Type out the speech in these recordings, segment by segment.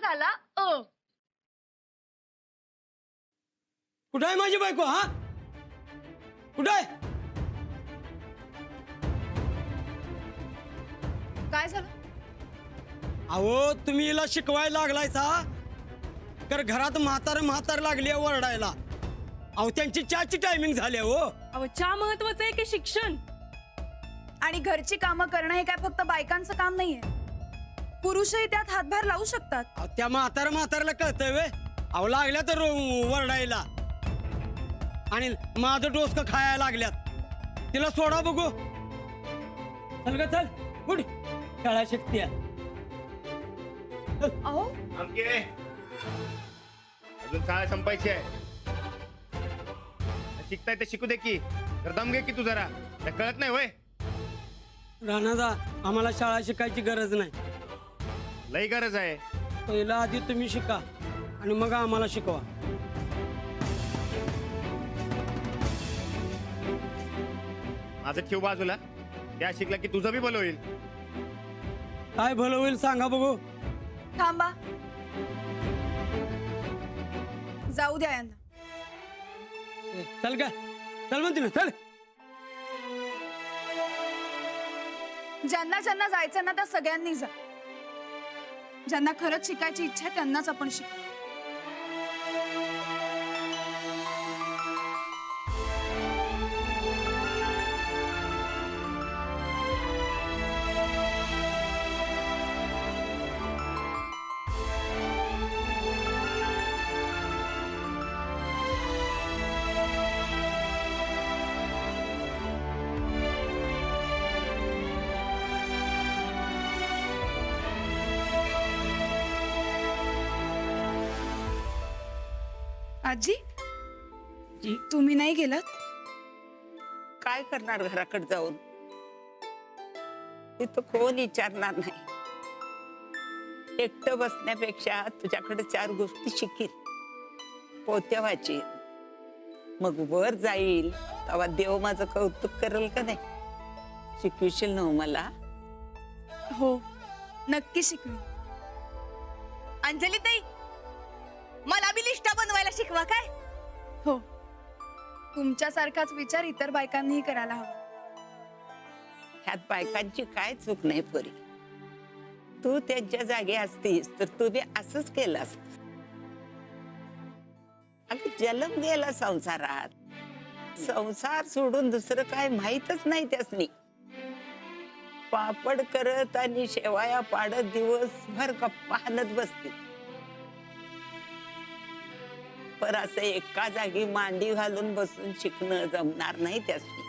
झाला अ. कुठं आहे माझी बायको? हा, कुठं आहे? काय झालं? अहो तुम्ही हिला शिकवायला लागलायसा तर घरात म्हातार लागली आहे ओरडायला. अहो त्यांची चहाची टायमिंग झाली हो. अहो चहा महत्वाचं आहे की शिक्षण? आणि घरची कामं करणं हे काय फक्त बायकांचं काम नाहीये, पुरुषही त्यात हातभार लावू शकतात. अहो, त्या म्हातारला कळतंय वे. अहो लागल्या तर ओरडायला आणि माझं डोसकं खायला लागल्यात. तिला सोडा बघू. चल ग चल उठ, शाळा शिकते. अहो अंके अजून शाळा संपायची आहे. शिकताय ते शिकू दे की, तर दम घे की तू जरा. त्या कळत नाही होय. राणादा आम्हाला शाळा शिकायची गरज नाही. लई गरज आहे. पहिला आधी तुम्ही शिका आणि मग आम्हाला शिकवा. माझं ठेव बाजूला. त्या शिकला की तुझं बी भलं होईल. काय भलं होईल सांगा बघू. थांबा, जाऊ द्या यांना. चल का, चल म्हणते ना, चल. ज्यांना ज्यांना जायचं ना त्या सगळ्यांनी जा. ज्यांना खरंच शिकायची इच्छा आहे त्यांनाच आपण शिकू. आजी जी तुम्ही नाही गेलात? काय करणार घराकडे जाऊन? तिथं कोण विचारणार नाही. एकटं बसण्यापेक्षा तुझ्याकडे 4 गोष्टी शिकील. पोत्या वाचील, मग वर जाईल तेव्हा देव माझं कौतुक करेल का नाही? शिकविशील ना मला? हो नक्की शिकवी. अंजली ताई, मला बी लिस्टा बनवायला शिकवा काय? हो, तुमच्यासारखाच विचार इतर बायकांनीही करायला हवा. ह्यात बायकांची काय चूक नाही पोरी. तू त्यांच्या जागी असतीस तर तू बी असंच केलं असत. अगं जन्म गेला संसारात. संसार सोडून दुसरं काय माहीतच नाही त्यासनी. पापड करत आणि शेवाया पाडत दिवसभर गप्पा हाणत बसते. पर असं एका जागी मांडी घालून बसून शिकणं जमणार नाही त्यासनी.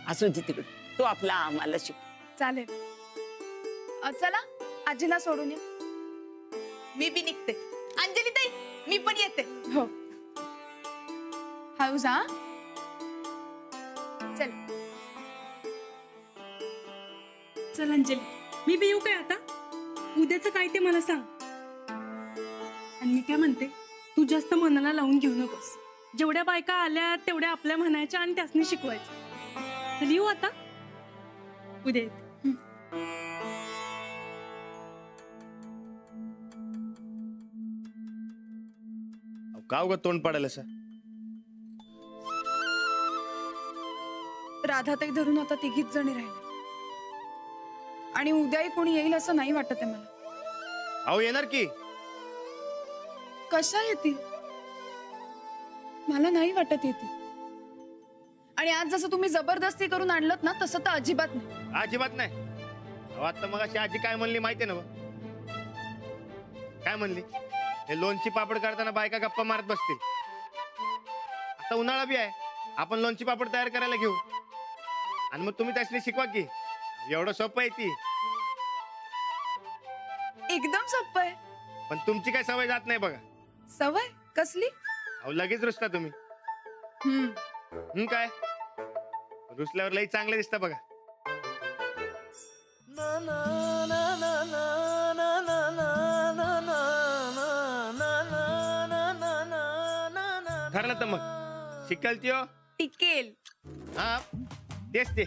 असू दे तिकडे, तू आपला आम्हाला शिक. चालेल. चला आजीला सोडून या. मी बी निघते. अंजली ताई, मी पण येते. हो, हळू जा. चल. चल अंजली, मी बी येऊ काय आता? उद्याचं काय ते मला सांग. आणि मी काय म्हणते, तू जास्त मनाला लावून घेऊ नकोस. जेवढ्या बायका आल्या तेवढ्या आपल्या म्हणायच्या आणि त्यासनी शिकवायचं. चल येऊ आता, उद्या येते. का उगा तोंड पडायला असं? राधाताई धरून आता 3घीच जणी राहिले आणि उद्याही कोणी येईल असं नाही वाटत आहे मला. अहो येणार की. कशा येतील? मला नाही वाटत येतील. आणि आज जसं तुम्ही जबरदस्ती करून आणलत ना तसं तर अजिबात नाही. अजिबात नाही. अहो आता मग अशी आजी काय म्हणली माहितीये ना? काय म्हणली? हे लोणची पापड करताना बायका गप्पा मारत बसतील. आता उन्हाळा बी आहे, आपण लोणची पापड तयार करायला घेऊ आणि मग तुम्ही त्यासनी शिकवा की. एवढं सोपं आहे ती. एकदम सोपं आहे. पण तुमची काय सवय जात नाही बघा. सवय कसली? अहो लगेच रुसता तुम्ही. काय रुसल्यावर लई चांगले दिसता बघा. ठरलं तर मग शिकल त्यो टिकेल. हा तेच ते.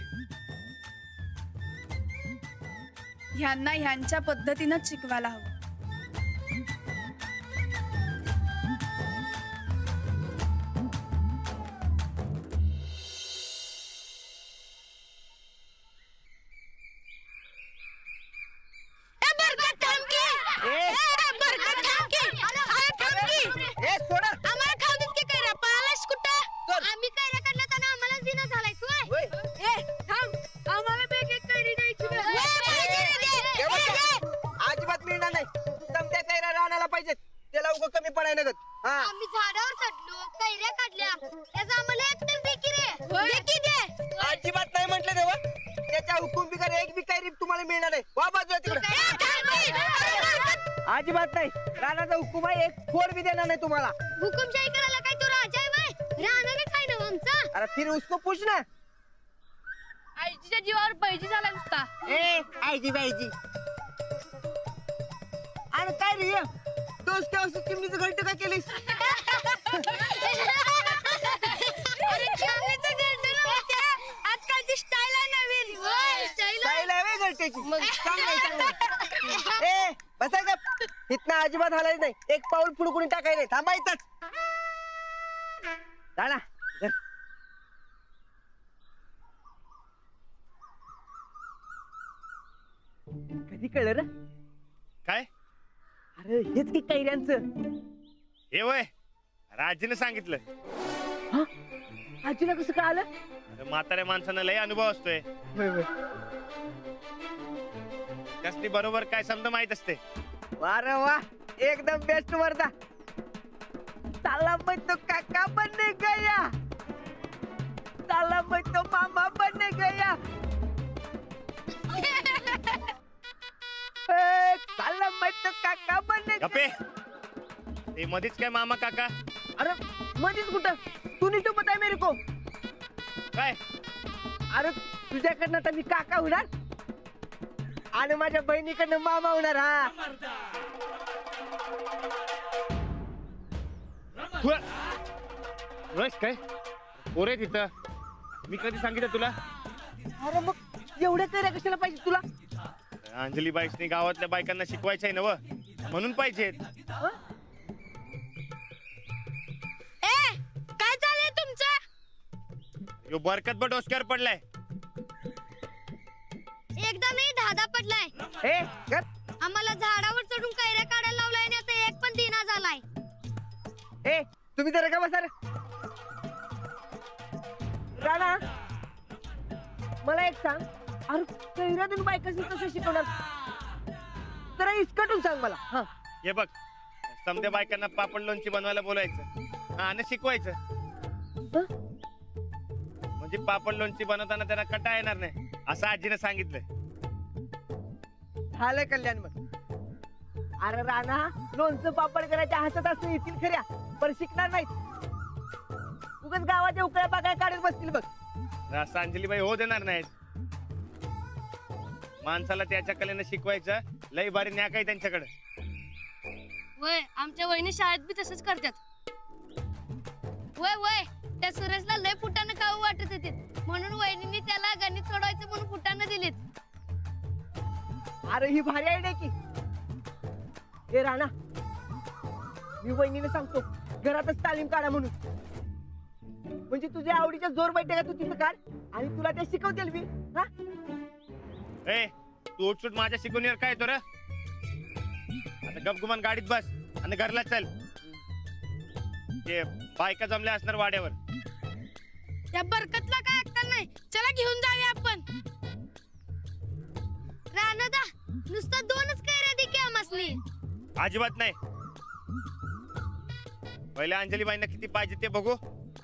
ह्यांना ह्यांच्या पद्धतीनंच शिकवायला हवं. आम्ही कैऱ्या काढल्या तर आम्हाला दिना झालाय अजिबात मिळणार नाही. समजा कैरा राहण्याला पाहिजेत, त्याला उगं कमी पडायला नगत. हा आम्ही झाडावर चढलो कैऱ्या काढल्या त्याचा आम्हाला एक तर देखी रे देखी दे. अजिबात नाही म्हटलं देवा. त्याच्या हुकूम बिगर एक बी कैरी तुम्हाला मिळणार नाही. वा बाजूला तिकडे. अजिबात नाही. राणाचा हुकूम आहे, एक फोड बी देणार नाही तुम्हाला. हुकुमशाही करायला काय तो राजा आहे बाय राहणार काय ना आमचा. अरे फिर उसको पूछ ना. आईच्या जीवावर पैजी झाला नुसता. ए आयजी बायजी. अरे काय रे तोच काय असं चिमणीचं घंट काय केलीस? अरे चिमणीचं घंट नव्हतं. आजकालची स्टाईल आहे नवीन. स्टाईल आहे व्हय घंटेची. चांगलंय, चांगलंय. ए बसायचं. इथनं अजिबात हलायचं नाही. एक पाऊल पुढे कुणी टाकायचं नाही. थांबायचंच. राणा धर. कधी कळलं रे? काय अरे हेच की कैऱ्यांचं. हे वय राजीने सांगितलं. आजीला कसं कळालं? अरे म्हाताऱ्या माणसानं लय अनुभव असतोय. त्यासनी बरोबर काय समजा माहित असते. वारे वा एकदम बेस्ट वर्धा. साला मैं तो काका बनने गया, साला मैं तो मामा बनने गया. साला मैं तो काका बनने गप्पे ते मधीच काय मामा काका अरे मधीच कुठं? तू नाही तो बताय मेरे को. काय अरे तुझ्याकडनं तर मी काका होणार आणि माझ्या बहिणीकडनं मामा होणार. हा रस काय पोरे तिथं मी कधी सांगितलं तुला. अरे मग एवढ्या कैऱ्या कशाला पाहिजे तुला? अंजली बाईसनी गावातल्या बायकांना शिकवायचंय नव म्हणून पाहिजेत. काय चाललंय तुमचं? यो बरकत बट डोसक्यावर पडलाय. एकदा नाही धादा पडलाय. हे कर. आम्हाला झाडावर चढून कैऱ्या काढायला लावलाय आणि आता एक पण दिना झालाय. ए तुम्ही जरा का बसा रे. राणा मला एक सांग. अरे कैऱ्यातून बायकांनी कसं शिकवणार? जरा इसकटून सांग मला. हा हे बघ समध्या बायकांना पापड लोणची बनवायला बोलायचं आणि शिकवायचं. म्हणजे पापड लोणची बनवताना त्यांना कटा येणार नाही असं आजीने सांगितलंय. झालं कल्याण मग. अरे राणा लोणचं पापड करायच्या हातात असं येतील खऱ्या पण शिकणार नाहीत. उगाच गावाच्या उकळ्या पाकळ्या काढत बसतील बघ. असं अंजलीबाई हो देणार नाहीत. माणसाला त्याच्या कलेनं शिकवायचं. लई भारी न्याक आहे त्यांच्याकडे. वय आमच्या वहिनी शाळेत बी तसंच करतात. वय वय त्या सुरेशला लय फुटानं खाऊ वाटत होते म्हणून वहिनींनी त्याला गणित सोडवायचं म्हणून फुटानं दिलीत. अरे ही भारी आयडिया की. हे राणा मी वहिनीला सांगतो घरातच तालीम काढा म्हणून. म्हणजे तुझ्या आवडीच्या जोर बैठका तू तिथं काढ आणि तुला ते शिकवतील मी. हा ए तू उठसूट माझ्या शिकवणीवर काय तो रे. आता गपगुमान गाडीत बस आणि घरला चल. ते बायका जमल्या असणार वाड्यावर. त्या बरकतला काय अक्कल नाही. चला घेऊन जाऊया आपण. रानदा नुसतं दोनच कैऱ्या दे की आम्हासनी. अजिबात नाही. पहिले अंजलीबाईंना किती पाहिजे ते बघू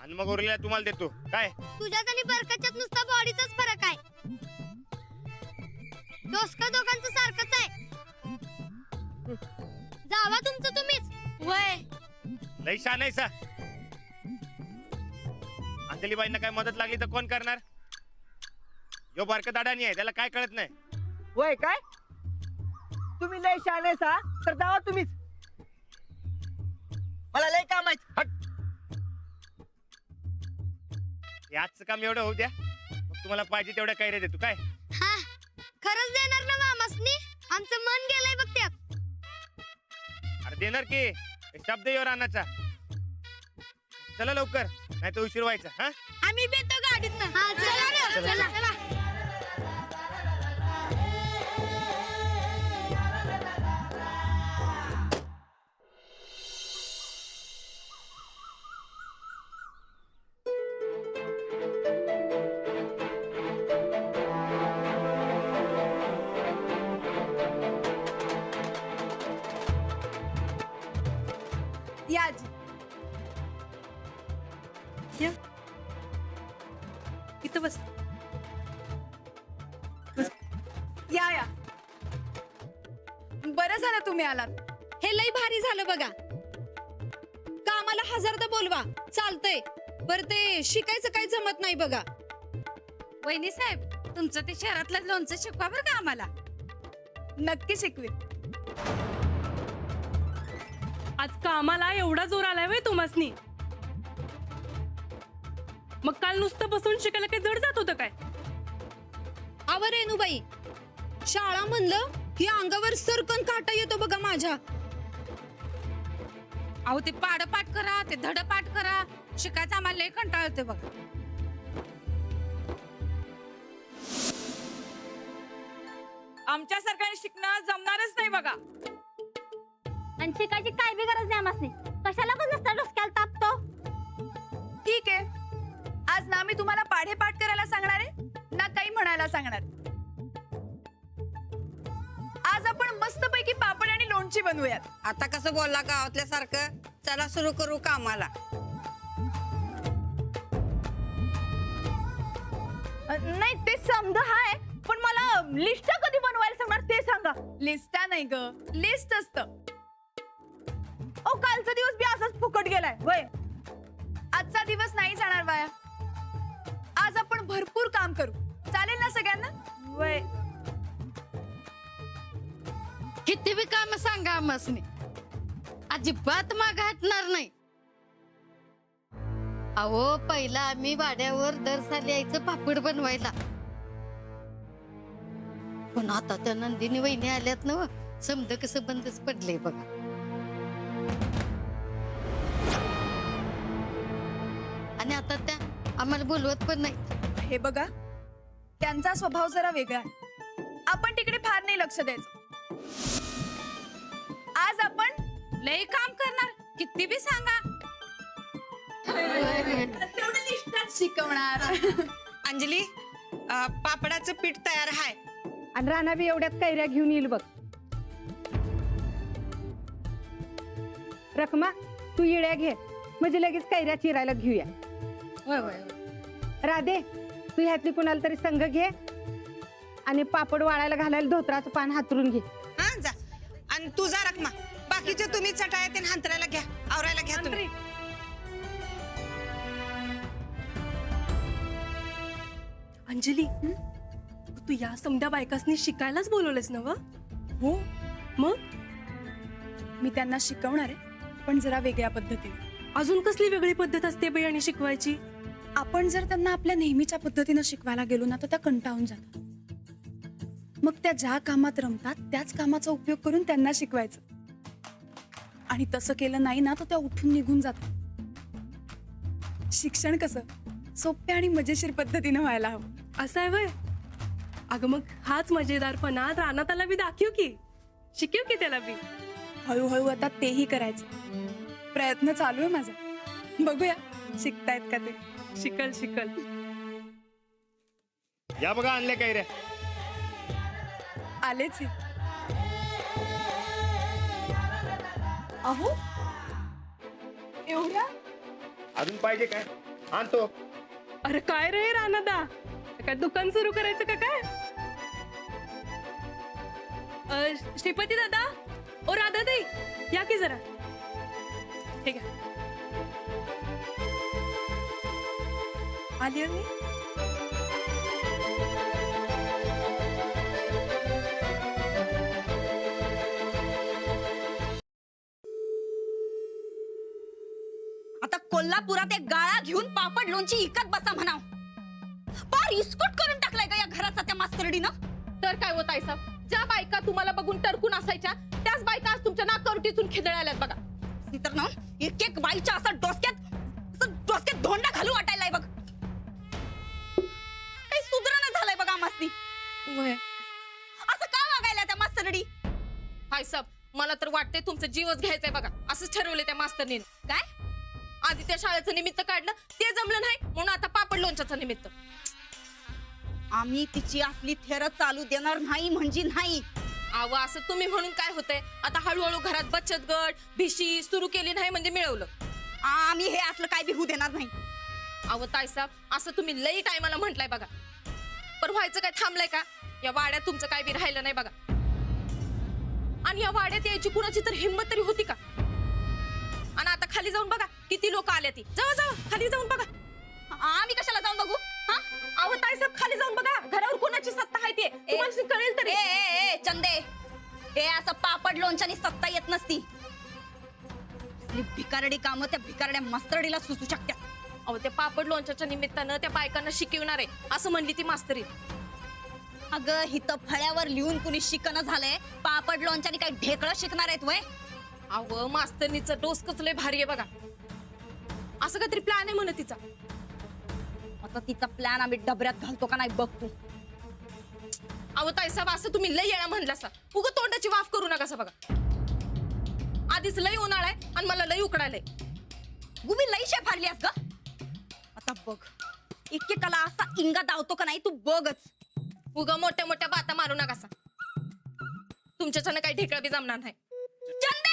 आणि मग उरलेला तुम्हाला देतो. काय तुझ्यात आणि बरकतच्यात नुसता बॉडीचाच फरक आहे. डोसकं दोघांचं सारखंच आहे. जावा तुमचं तुम्हीच. वय लई शान आहे सा. अंजलीबाईंना काय मदत लागली तर कोण करणार? यो बारकत अडाणी आहे त्याला काय कळत नाही. होय काय? तुम्ही लय शहाणे सा तर जावा तुम्हीच. मला लय काम आहे. हट. याच काम एवढं होऊ द्या मग तुम्हाला पाहिजे तेवढ्या कैऱ्या देतो. काय हा खरंच देणार ना मामासनी. मामासनी आमचं मन गेलंय बघ त्यात. अरे देणार की शब्द येऊ रानाचा. चला लवकर नाही तर उशीर व्हायचा. हा आम्ही बेतो गाडीत हा, चला ना, चला, चला. या आजी. या इथं बस. या या. बरं झालं तुम्ही आलात. हे लई भारी झालं बघा. कामाला हजारदा बोलवा चालतंय, बरं ते शिकायचं काही जमत नाही बघा. वहिनी साहेब, तुमचं ते शहरातलं लोणचं शिकवा बरं का आम्हाला. नक्की शिकवीन. आज कामाला एवढा जोर आलाय वय तुम्हासनी. मग काल नुसतं बसून शिकायला काही जड जात होतं काय? आवर रेणूबाई, शाळा म्हणलं की अंगावर सरकन काटा येतो बघा माझ्या. अहो ते पाड पाठ करा, ते धड पाठ करा, शिकायचं आम्हाला लय कंटाळ येते बघा. आमच्या सरकारने शिकणं जमणारच नाही बघा. आणि शिकायची काय बी गरज नाही आम्हासनी. कशाला पण नसता डोसक्याला तापतो. ठीक आहे. आज ना मी तुम्हाला पाढे पाठ करायला सांगणार आहे ना काही म्हणायला सांगणार. आज आपण मस्तपैकी पापड आणि लोणची बनवूयात. आता कसं बोलला गावातल्या सारखं. चला सुरू करू कामाला. नाही ते समज हाय, पण मला लिस्ट कधी बनवायला सांगणार ते सांगा. लिस्टा नाही ग, लिस्ट असत. ओ कालचा दिवस बी असाच फुकट गेलाय वय. आजचा दिवस नाही जाणार वाया. आज आपण भरपूर काम करू. चालेल ना सगळ्यांना? वय. किती बी काम सांगा आम्हासनी, अजिबात माग हटणार नाही. अहो पहिला आम्ही वाड्यावर दर साली यायचं पापड बनवायला. पण आता त्या नंदिनी वहिनी आल्यात ना, समज कसं बंदच पडलंय बघा. आणि आता त्या आम्हाला बोलवत पण नाही. हे बघा, त्यांचा स्वभाव जरा वेगळा आहे. आपण तिकडे फार नाही लक्ष द्यायचं. आज आपण लय काम करणार, किती बी सांगा. तेवढं लिस्टात शिकवणार. अंजली, पापडाचं पीठ तयार आहे. आणि राणा बी एवढ्यात कैऱ्या घेऊन येईल बघ. रखमा, तू येड्या घे म्हणजे लगेच कैऱ्या चिरायला घेऊया. होय होय. राधे, तू ह्यातली कुणाला तरी संघ घे आणि पापड वाळायला घालायला धोत्राचं पान हातरून घे. हा जा. आणि तू जा रखमा. बाकीचे तुम्ही चटाया ते हांतरायला घ्या, आवरायला घ्या तुम्ही. अंजली, तू या समध्या बायकासनी शिकायलाच बोलवलेस ना व? हो, मग मी त्यांना शिकवणार आहे, पण जरा वेगळ्या पद्धतीने. अजून कसली वेगळी पद्धत असते बाई आणि शिकवायची? आपण जर त्यांना आपल्या नेहमीच्या पद्धतीनं शिकवायला गेलो ना तर त्या कंटाळून जातात. मग त्या ज्या कामात रमतात त्याच कामाचा उपयोग करून त्यांना शिकवायचं. आणि तसं केलं नाही ना तर त्या उठून निघून जातात. शिक्षण कसं सोप्या आणि मजेशीर पद्धतीनं व्हायला हवं. असं आहे वय? अगं मग हाच मजेदारपणा रानात आला बी दाखव की, शिकव की त्याला बी. हळूहळू आता तेही करायचं. प्रयत्न चालू आहे माझा. बघूया शिकतायत का ते. शिकल शिकल. या बघा आणले कैऱ्या. आलेच आहे. अहो एवढ्या. अजून पाहिजे काय? आणतो. अरे काय रे रानादा, काय दुकान सुरू करायचं का काय? श्रीपती दादा, ओ राधा ताई, या की जरा. ठीक आहे, आली मी. आता कोल्हापुरात एक गाळा घेऊन पापड लोणची इकत बसा म्हणाव. पार इस्कुट करून टाकलाय का या घराचा त्या मास्तरडीनं. तर काय होत आहे साहेब, ज्या बायका तुम्हाला बघून टरकून असायच्या त्याच बायका आज तुमच्या नाकावर टिचून खिदळाल्यात बघा. तर ना एक एक बाईच्या असं डोसक्यात धोंडा घालू वाटायलाय बघ. काही सुधारणा झालाय बघा आम्हासनी. असं का वागायला त्या मास्तरडी? हाय सब, मला तर वाटतंय तुमचं जीवच घ्यायचंय बघा. असंच ठरवलंय त्या मास्तरनी. काय? आधी त्या शाळेचं निमित्त काढलं, ते जमलं नाही म्हणून आता पापड लोणच्याचं निमित्त. आम्ही तिची असली थेर चालू देणार नाही म्हणजे नाही. अहो असं तुम्ही म्हणून काय होतंय, आता हळूहळू घरात बचत गट भिशी सुरू केली नाही म्हणजे मिळवलं. आम्ही हे असलं काय बी होऊ देणार नाही. अहो ताईसाब, असं तुम्ही लई टायमाला म्हटलंय बघा, पण व्हायचं काय थांबलंय का? या वाड्यात तुमचं काय बी राहिलं नाही बघा. आणि या वाड्यात यायची कुणाची तर हिंमत तरी होती का? आणि आता खाली जाऊन बघा किती लोक आल्या. ती जाऊ जाऊ खाली जाऊन बघा. आम्ही कशाला जाऊन बघू? अहो ताईसाब, खाली जाऊन बघा घरावर कोणाची सत्ता आहे ते तुम्हाला कळेल तरी. ए चंदे, हे असं पापड लोणच्यानी सत्ता येत नसती. भिकारडी कामं त्या भिकारड्या मास्तरडीला सुचू शकतात. अहो त्या पापड लोणच्याच्या निमित्तानं त्या बायकांना शिकवणार आहे असं म्हणली ती मास्तरी. अगं हिथं फळ्यावर लिहून कुणी शिकणं झालंय, पापड लोणच्यानी काही ढेकळं शिकणार आहेत वय? अहो मास्तरीचं डोसकच लय भारी आहे बघा. असं काहीतरी प्लॅन आहे म्हणे तिचा. आता तिचा प्लॅन आम्ही डबऱ्यात घालतो का नाही बघ तू. अहो ताईसाहेब, असं तुम्ही लय येळा म्हणलासा. उगा तोंडाची वाफ करू नका बघा. आधीच लय उन्हाळा आहे आणि मला लय उकडायलंय. गुबी लई शे फारलीस ग. आता बघ एकेकाला असा इंगा दावतो का नाही तू बघच. उगा मोठ्या मोठ्या बाता मारू नकासा. तुमच्याच्यानं काही ढेकळा बी जमणार नाही. चंदे,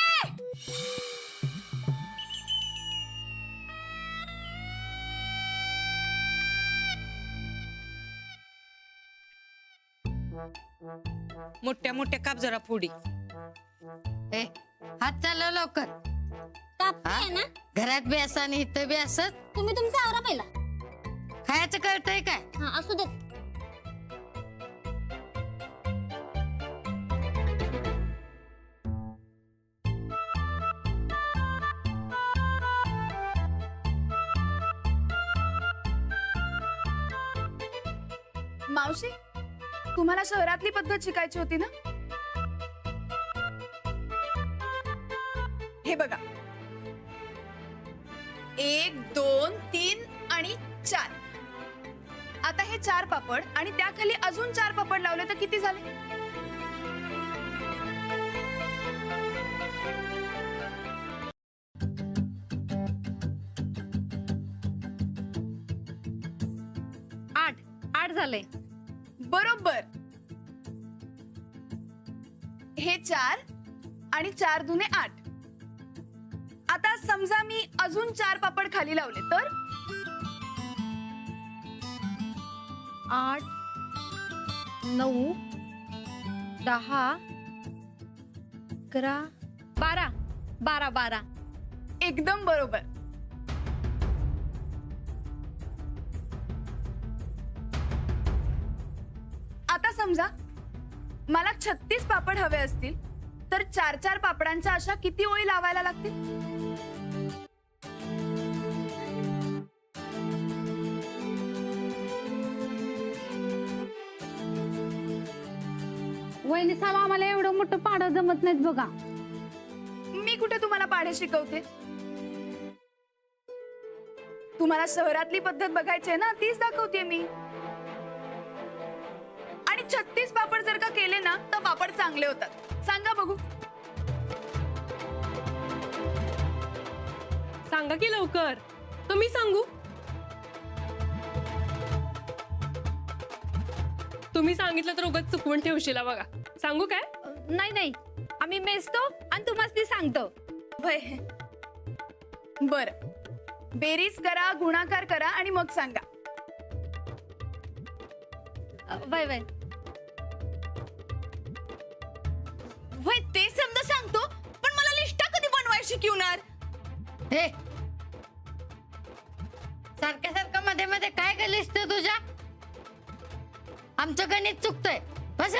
मोठ्या मोठ्या काप जरा फोडी. हात चालव लवकर. ना घरात बी असं आणि इथं बी असं. तुम्ही तुमचा आवरा पहिला. खायचं कळतंय काय? हा असू दे. मावशी, तुम्हाला शहरातली पद्धत शिकायची होती ना? हे बघा, 1 2 3 आणि 4. आता हे 4 पापड आणि त्याखाली अजून 4 पापड लावले तर किती झाले? आठ झाले बरोबर. हे 4 आणि 4 दुने 8. आता समजा मी अजून 4 पापड खाली लावले तर 8 9 10 11 12. एकदम बरोबर. आता समजा मला 36 पापड हवे असतील तर 4 पापडांच्या अशा किती ओळी लावायला लागतील? वहिनी साहेब, आम्हाला एवढं मोठं पाडं जमत नाहीत बघा. मी कुठे तुम्हाला पाढे शिकवते? तुम्हाला शहरातली पद्धत बघायची आहे ना, तीच दाखवते मी. आणि 36 पापड जर का केले ना तर पापड चांगले होतात. सांगा बघू. सांगा की लवकर. कमी सांगू? तुम्ही सांगितलं तर उगाच चुकवून ठेवशील बघा. सांगू काय? नाही, आम्ही मेजतो आणि तुम्हाला सांगतो. बर, बेरीज करा, गुणाकार करा आणि मग सांगा. वय ते समजा सांगतो, पण मला लिस्टा कधी बनवायला शिकवणार? हे सारखं मध्ये मध्ये काय गलिष्ट तुझ्या? आमचं गणित चुकतंय. बस.